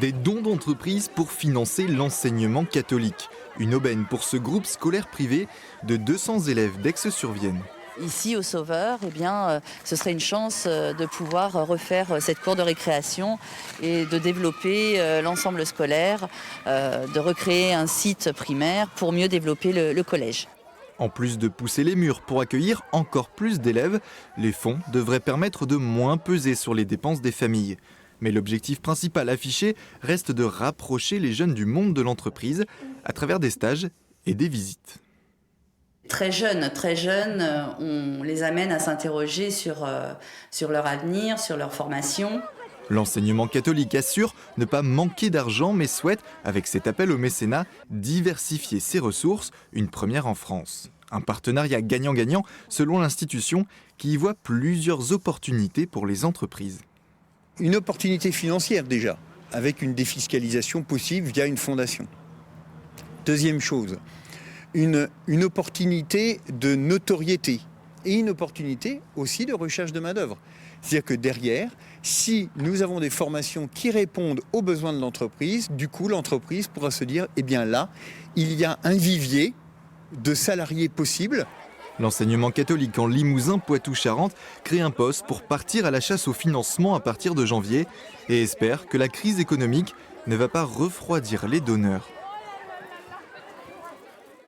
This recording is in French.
Des dons d'entreprise pour financer l'enseignement catholique. Une aubaine pour ce groupe scolaire privé de 200 élèves d'Aix-sur-Vienne. Ici, au Sauveur, ce serait une chance de pouvoir refaire cette cour de récréation et de développer l'ensemble scolaire, de recréer un site primaire pour mieux développer le collège. En plus de pousser les murs pour accueillir encore plus d'élèves, les fonds devraient permettre de moins peser sur les dépenses des familles. Mais l'objectif principal affiché reste de rapprocher les jeunes du monde de l'entreprise à travers des stages et des visites. Très jeunes, on les amène à s'interroger sur leur avenir, sur leur formation. L'enseignement catholique assure ne pas manquer d'argent mais souhaite, avec cet appel au mécénat, diversifier ses ressources, une première en France. Un partenariat gagnant-gagnant selon l'institution qui y voit plusieurs opportunités pour les entreprises. Une opportunité financière déjà, avec une défiscalisation possible via une fondation. Deuxième chose, une opportunité de notoriété et une opportunité aussi de recherche de main-d'œuvre. C'est-à-dire que derrière, si nous avons des formations qui répondent aux besoins de l'entreprise, du coup l'entreprise pourra se dire, eh bien là, il y a un vivier de salariés possibles. L'enseignement catholique en Limousin, Poitou-Charentes crée un poste pour partir à la chasse au financement à partir de janvier et espère que la crise économique ne va pas refroidir les donneurs.